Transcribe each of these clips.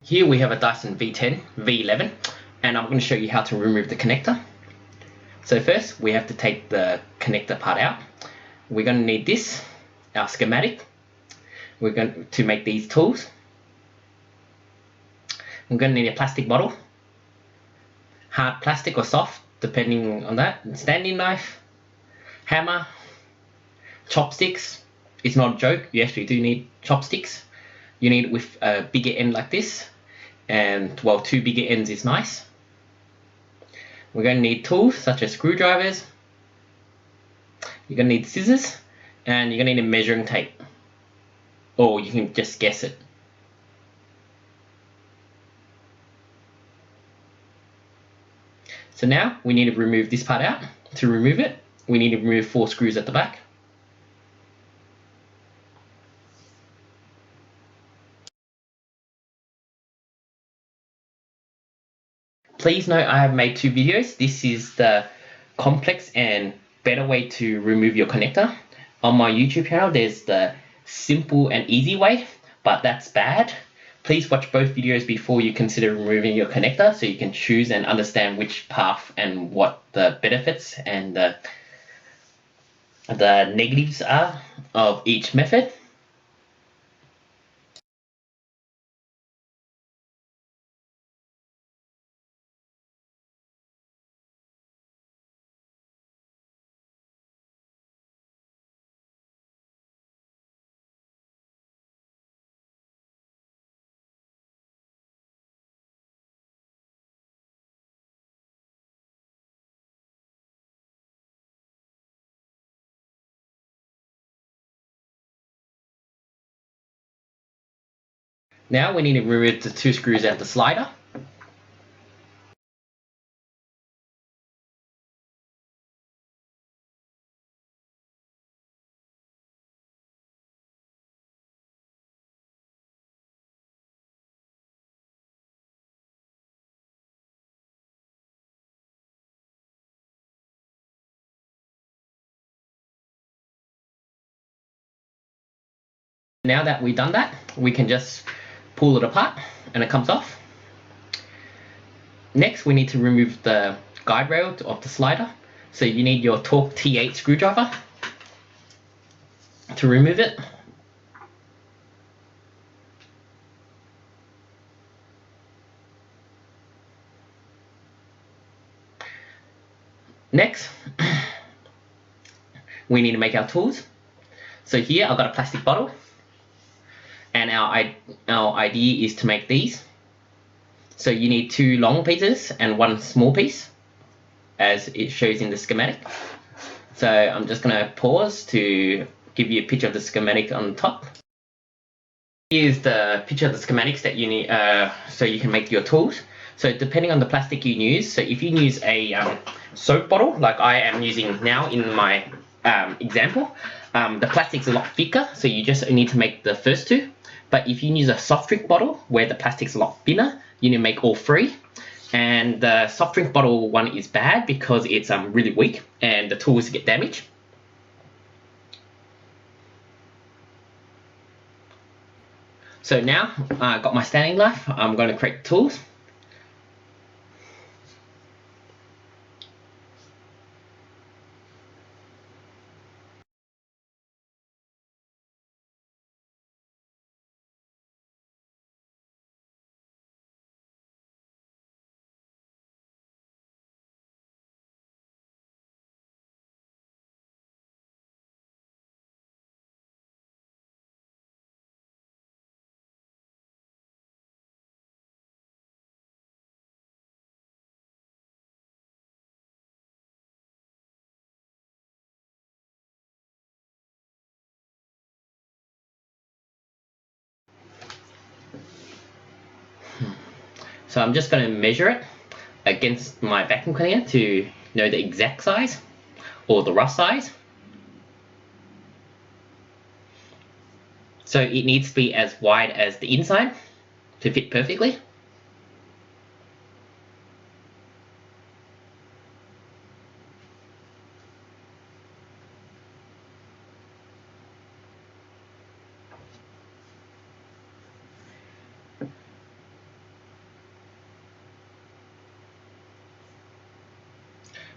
Here we have a Dyson V10, V11, and I'm going to show you how to remove the connector. So first we have to take the connector part out. We're going to need this, our schematic. We're going to make these tools. I'm going to need a plastic bottle, hard plastic or soft depending on that, standing knife, hammer, chopsticks. It's not a joke, you actually do need chopsticks. You need it with a bigger end like this, and well, two bigger ends is nice. We're going to need tools such as screwdrivers. You're going to need scissors, and you're going to need a measuring tape, or you can just guess it. So now we need to remove this part out. To remove it, we need to remove 4 screws at the back. Please note I have made 2 videos. This is the complex and better way to remove your connector. On my YouTube channel there's the simple and easy way, but that's bad. Please watch both videos before you consider removing your connector, so you can choose and understand which path and what the benefits and the negatives are of each method. Now we need to remove the 2 screws out the slider. Now that we've done that, we can just pull it apart and it comes off. Next we need to remove the guide rail of the slider. So you need your Torque T8 screwdriver to remove it. Next, we need to make our tools. So here I've got a plastic bottle, and our idea is to make these. So you need 2 long pieces and 1 small piece, as it shows in the schematic. So I'm just going to pause to give you a picture of the schematic on the top. Here's the picture of the schematics that you need, so you can make your tools. So depending on the plastic you use, so if you use a soap bottle like I am using now in my example, the plastic's a lot thicker, so you just need to make the first 2. But if you use a soft drink bottle where the plastic's a lot thinner, you need to make all 3. And the soft drink bottle one is bad because it's really weak and the tools get damaged. So now I've got my standing knife, I'm going to create the tools. So I'm just going to measure it against my vacuum cleaner to know the exact size or the rough size. So it needs to be as wide as the inside to fit perfectly.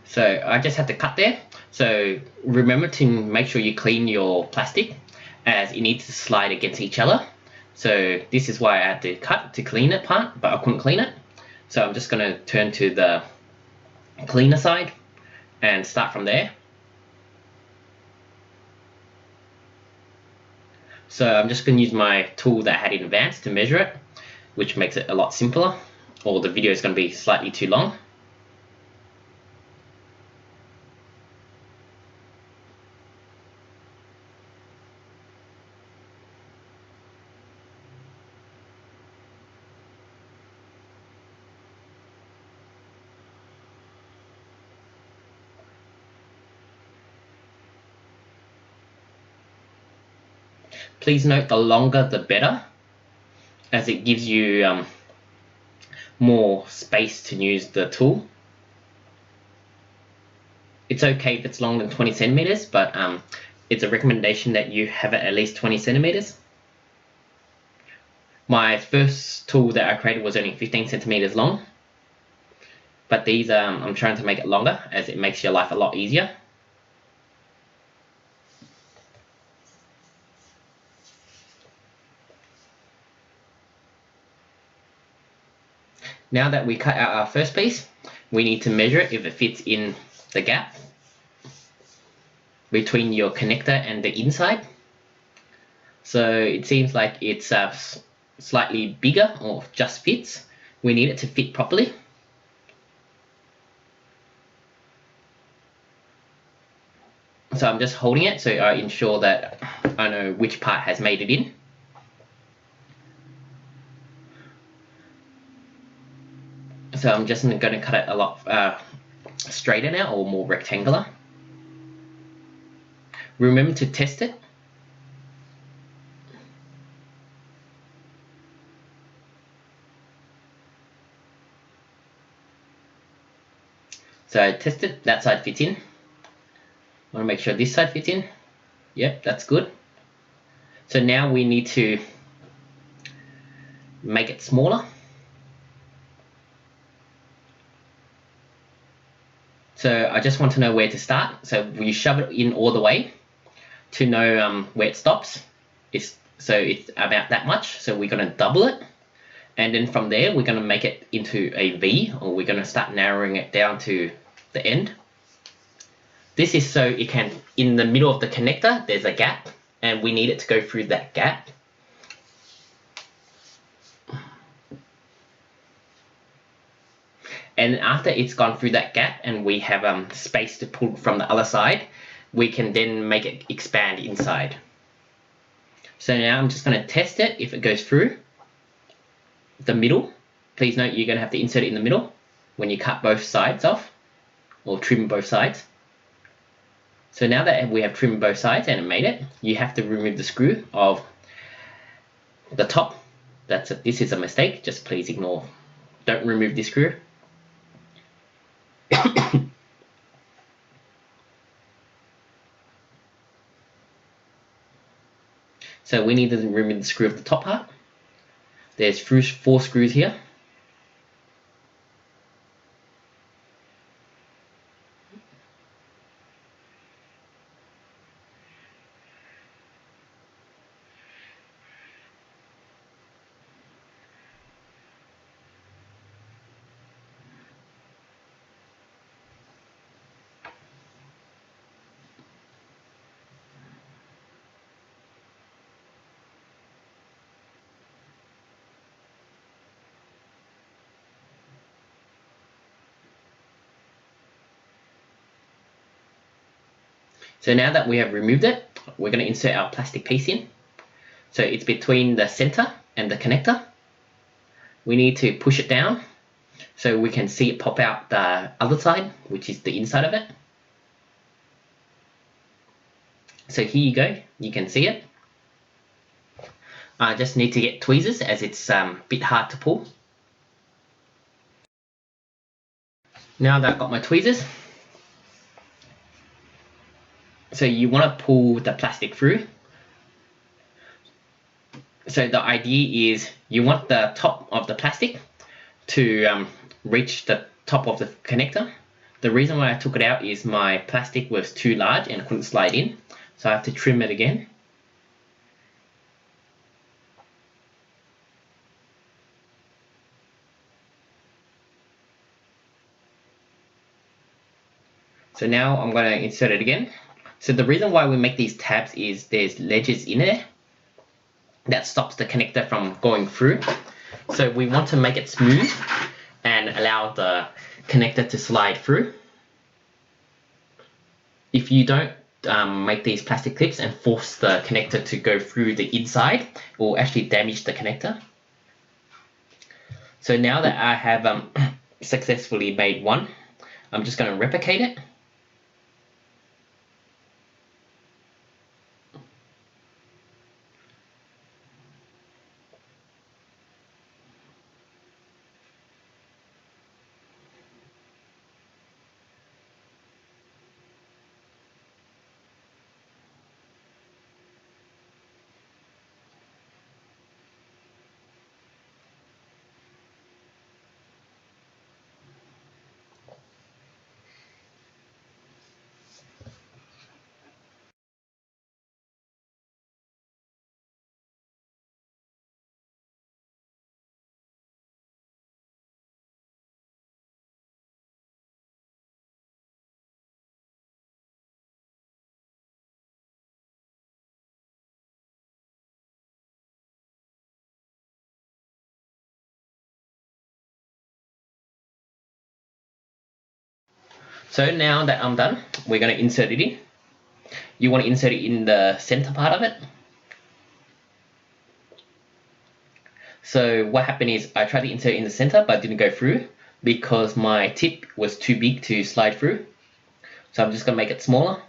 So I just had to cut there. So remember to make sure you clean your plastic, as it needs to slide against each other. So this is why I had to cut to clean it part, but I couldn't clean it. So I'm just going to turn to the cleaner side and start from there. So I'm just going to use my tool that I had in advance to measure it, which makes it a lot simpler, or the video is going to be slightly too long. Please note the longer the better, as it gives you more space to use the tool. It's okay if it's longer than 20 centimeters, but it's a recommendation that you have it at least 20 centimeters. My first tool that I created was only 15 centimeters long, but these I'm trying to make it longer, as it makes your life a lot easier. Now that we cut out our first piece, we need to measure it if it fits in the gap between your connector and the inside. So it seems like it's slightly bigger, or just fits. We need it to fit properly. So I'm just holding it so I ensure that I know which part has made it in. So I'm just going to cut it a lot straighter now, or more rectangular. Remember to test it. So I tested, that side fits in. I want to make sure this side fits in. Yep, that's good. So now we need to make it smaller. So I just want to know where to start. So we shove it in all the way to know where it stops. So it's about that much. So we're going to double it. And then from there, we're going to make it into a V, or we're going to start narrowing it down to the end. This is so it can, in the middle of the connector, there's a gap, and we need it to go through that gap. And after it's gone through that gap and we have space to pull from the other side, we can then make it expand inside. So now I'm just going to test it if it goes through the middle. Please note you're going to have to insert it in the middle when you cut both sides off, or trim both sides. So now that we have trimmed both sides and it made it, you have to remove the screw of the top. This is a mistake, just please ignore. Don't remove this screw. So we need to remove the screw of the top part. There's 4 screws here. So now that we have removed it, we're going to insert our plastic piece in. So it's between the center and the connector. We need to push it down so we can see it pop out the other side, which is the inside of it. So here you go, you can see it. I just need to get tweezers, as it's a bit hard to pull. Now that I've got my tweezers, so you want to pull the plastic through. So the idea is you want the top of the plastic to reach the top of the connector. The reason why I took it out is my plastic was too large and couldn't slide in, so I have to trim it again. So now I'm going to insert it again. So the reason why we make these tabs is there's ledges in there that stops the connector from going through. So we want to make it smooth and allow the connector to slide through. If you don't make these plastic clips and force the connector to go through the inside, it will actually damage the connector. So now that I have successfully made one, I'm just going to replicate it. So now that I'm done, we're going to insert it in. You want to insert it in the center part of it. So what happened is I tried to insert it in the center but didn't go through because my tip was too big to slide through. So I'm just going to make it smaller.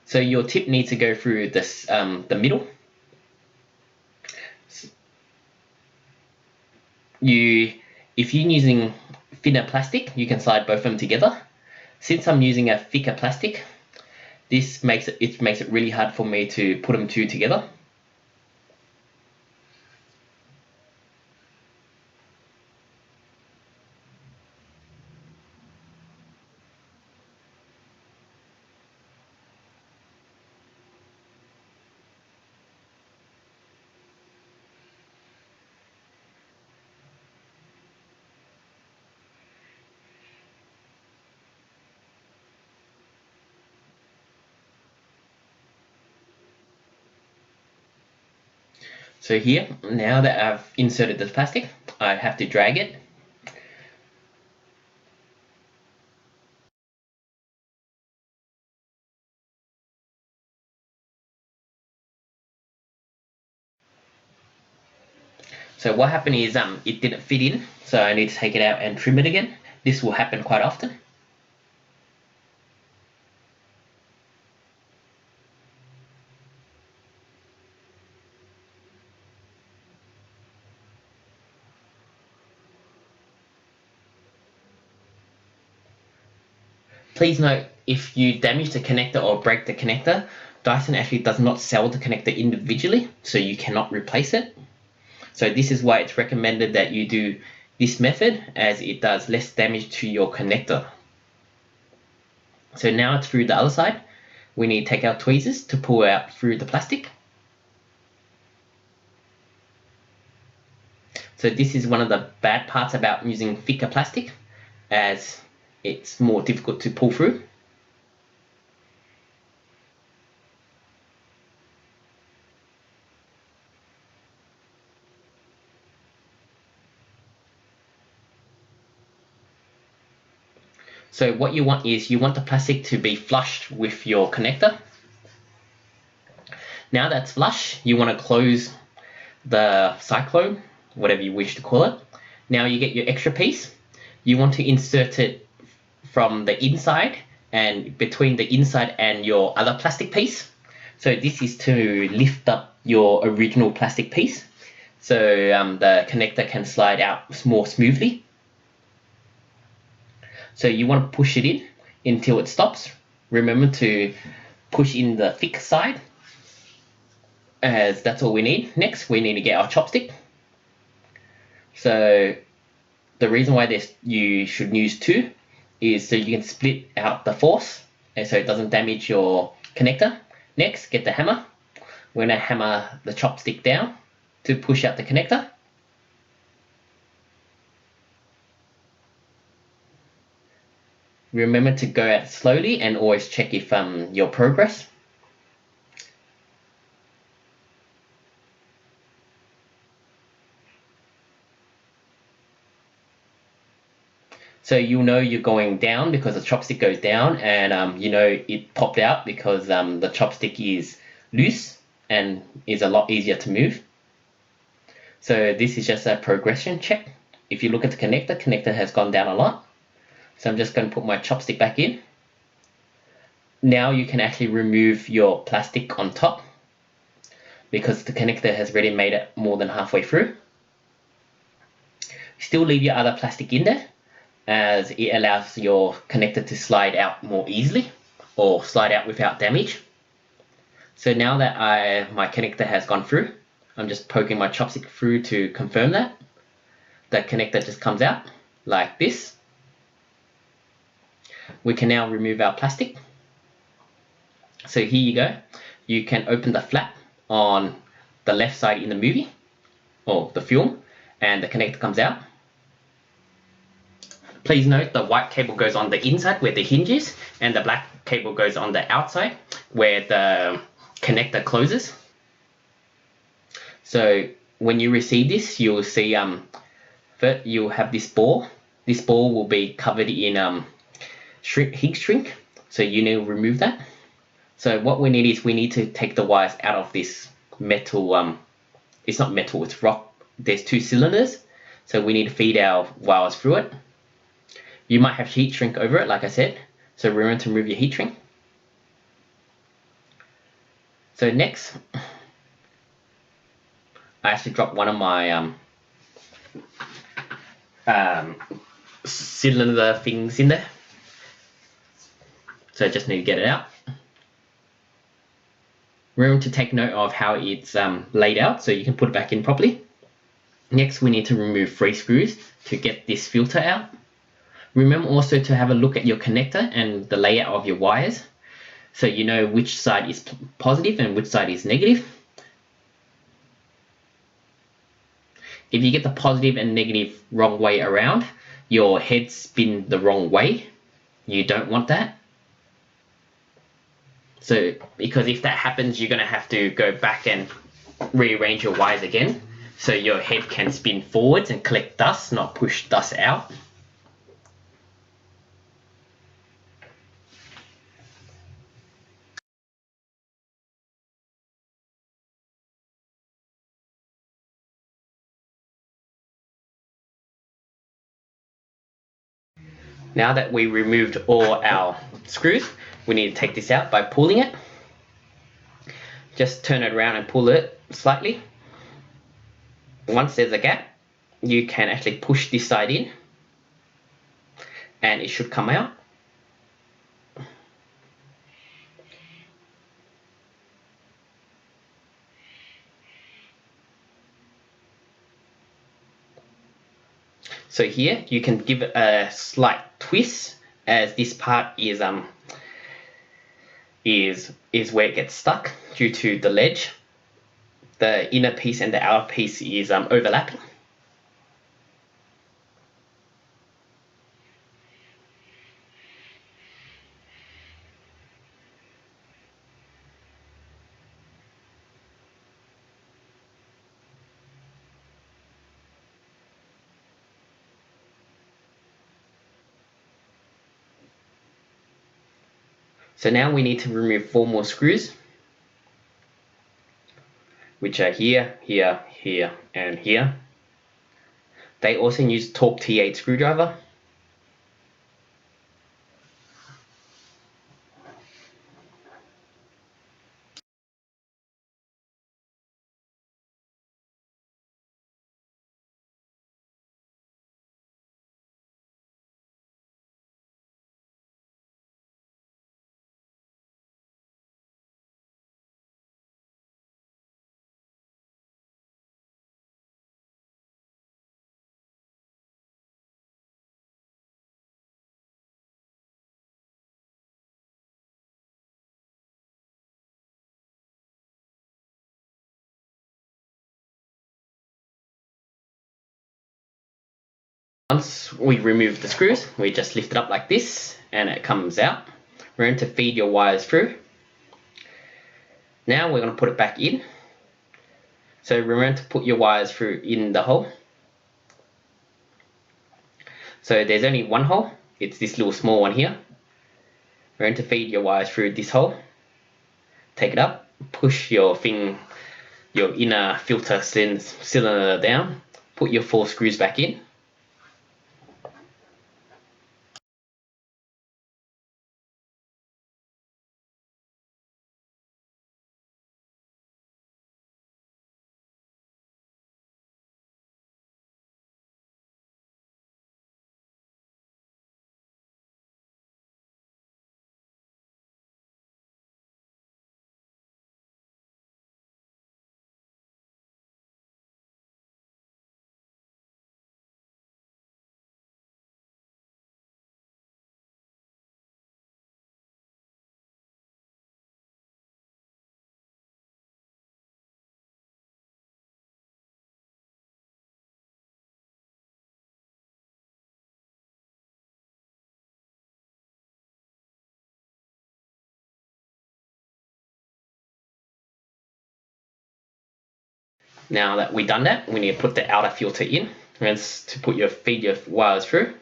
So your tip needs to go through this, the middle. If you're using thinner plastic, you can slide both of them together. Since I'm using a thicker plastic, this makes it really hard for me to put them two together. So here, now that I've inserted the plastic, I have to drag it. So what happened is it didn't fit in, so I need to take it out and trim it again. This will happen quite often. Please note, if you damage the connector or break the connector, Dyson actually does not sell the connector individually, so you cannot replace it. So this is why it's recommended that you do this method, as it does less damage to your connector. So now it's through the other side. We need to take our tweezers to pull out through the plastic. So this is one of the bad parts about using thicker plastic, as it's more difficult to pull through. So what you want is you want the plastic to be flush with your connector. Now that's flush, you want to close the cyclone, whatever you wish to call it. Now you get your extra piece. You want to insert it from the inside and between the inside and your other plastic piece. So this is to lift up your original plastic piece, so the connector can slide out more smoothly. So you want to push it in until it stops. Remember to push in the thick side, as that's all we need. Next, we need to get our chopstick. So the reason why you should use two is so you can split out the force and so it doesn't damage your connector. Next, get the hammer. We're going to hammer the chopstick down to push out the connector. Remember to go out slowly and always check if your progress. So you'll know you're going down because the chopstick goes down, and you know it popped out because the chopstick is loose and is a lot easier to move. So this is just a progression check. If you look at the connector has gone down a lot. So I'm just going to put my chopstick back in. Now you can actually remove your plastic on top because the connector has already made it more than halfway through. Still leave your other plastic in there, as it allows your connector to slide out more easily or slide out without damage. So now that my connector has gone through, I'm just poking my chopstick through to confirm that. The connector just comes out like this. We can now remove our plastic. So here you go. You can open the flap on the left side in the movie or the film, and the connector comes out. Please note the white cable goes on the inside where the hinge is, and the black cable goes on the outside where the connector closes. So when you receive this, you'll see first you'll have this ball. This ball will be covered in heat shrink, so you need to remove that. So what we need is we need to take the wires out of this metal. It's not metal, it's rock. There's two cylinders, so we need to feed our wires through it. You might have heat shrink over it, like I said, so remember to remove your heat shrink. So next, I actually dropped one of my cylinder things in there, so I just need to get it out. Remember to take note of how it's laid out so you can put it back in properly. Next, we need to remove 3 screws to get this filter out. Remember also to have a look at your connector and the layout of your wires so you know which side is positive and which side is negative. If you get the positive and negative wrong way around, your head spin the wrong way. You don't want that. So because if that happens, you're going to have to go back and rearrange your wires again so your head can spin forwards and collect dust, not push dust out. Now that we removed all our screws, we need to take this out by pulling it. Just turn it around and pull it slightly. Once there's a gap, you can actually push this side in and it should come out. So here you can give it a slight twist, as this part is where it gets stuck due to the ledge. The inner piece and the outer piece is overlapping. So now we need to remove 4 more screws, which are here, here, here, and here. They also use Torque T8 screwdriver. Once we remove the screws, we just lift it up like this and it comes out. We're going to feed your wires through. Now we're going to put it back in. So remember to put your wires through in the hole. So there's only one hole, it's this little small one here. We're going to feed your wires through this hole. Take it up, push your inner filter cylinder down, put your 4 screws back in. Now that we've done that, we need to put the outer filter in. And to feed your wires through.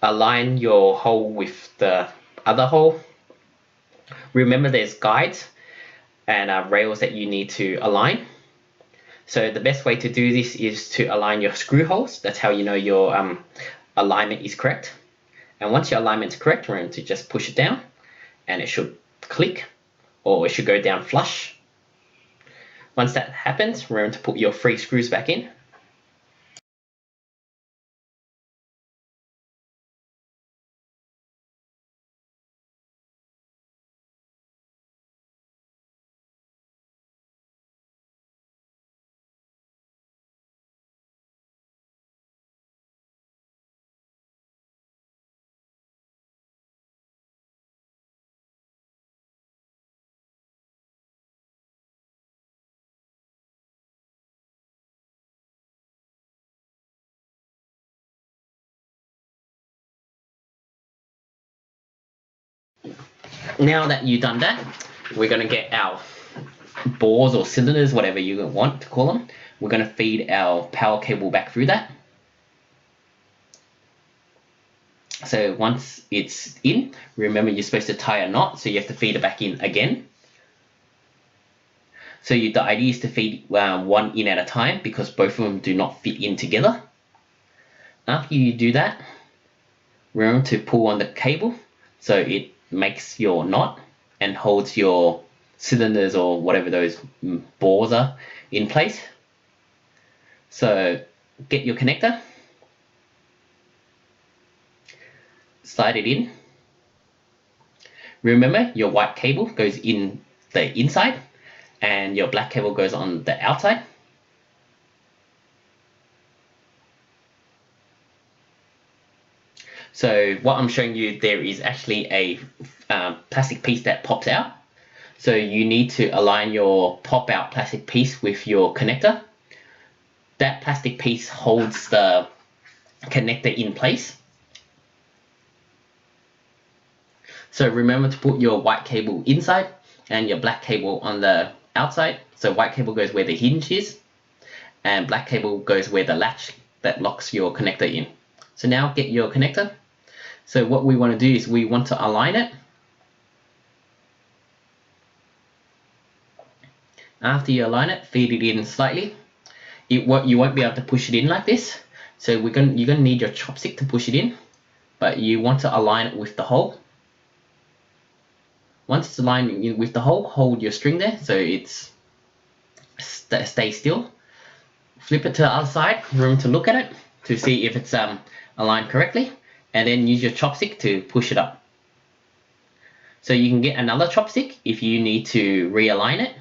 Align your hole with the other hole. Remember there's guides and rails that you need to align. So the best way to do this is to align your screw holes. That's how you know your alignment is correct. And once your alignment is correct, we're going to just push it down and it should click, or it should go down flush. Once that happens, remember to put your 3 screws back in. Now that you've done that, we're going to get our bores or cylinders, whatever you want to call them. We're going to feed our power cable back through that. So once it's in, remember you're supposed to tie a knot, so you have to feed it back in again. So the idea is to feed one in at a time because both of them do not fit in together. After you do that, remember to pull on the cable so it makes your knot and holds your cylinders or whatever those bores are in place. So get your connector, slide it in. Remember your white cable goes in the inside and your black cable goes on the outside. So what I'm showing you there is actually a plastic piece that pops out. So you need to align your pop out plastic piece with your connector. That plastic piece holds the connector in place. So remember to put your white cable inside and your black cable on the outside. So white cable goes where the hinge is and black cable goes where the latch that locks your connector in. So now get your connector. So what we want to do is we want to align it. After you align it, feed it in slightly. You won't be able to push it in like this. So you're going to need your chopstick to push it in, but you want to align it with the hole. Once it's aligned with the hole, hold your string there so it's stay still. Flip it to the other side, remember to look at it to see if it's aligned correctly, and then use your chopstick to push it up. So you can get another chopstick if you need to realign it.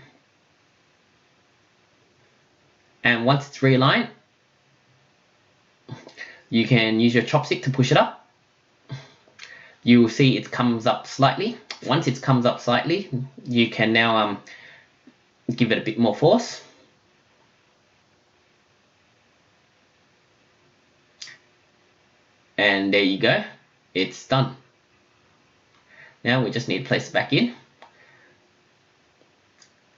And once it's realigned, you can use your chopstick to push it up. You will see it comes up slightly. Once it comes up slightly, you can now give it a bit more force. And there you go, it's done. Now we just need to place it back in.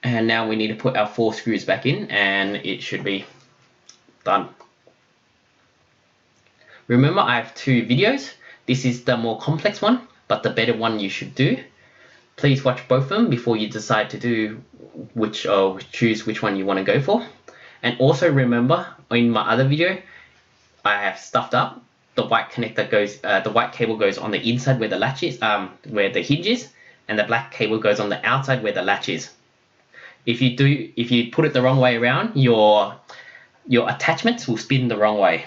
And now we need to put our 4 screws back in, and it should be done. Remember, I have 2 videos. This is the more complex one, but the better one you should do. Please watch both of them before you decide to do which or choose which one you want to go for. And also remember, in my other video, I have stuffed up the white connector goes, the white cable goes on the inside where the latch is, where the hinge is, and the black cable goes on the outside where the latch is. If you put it the wrong way around, your attachments will spin the wrong way.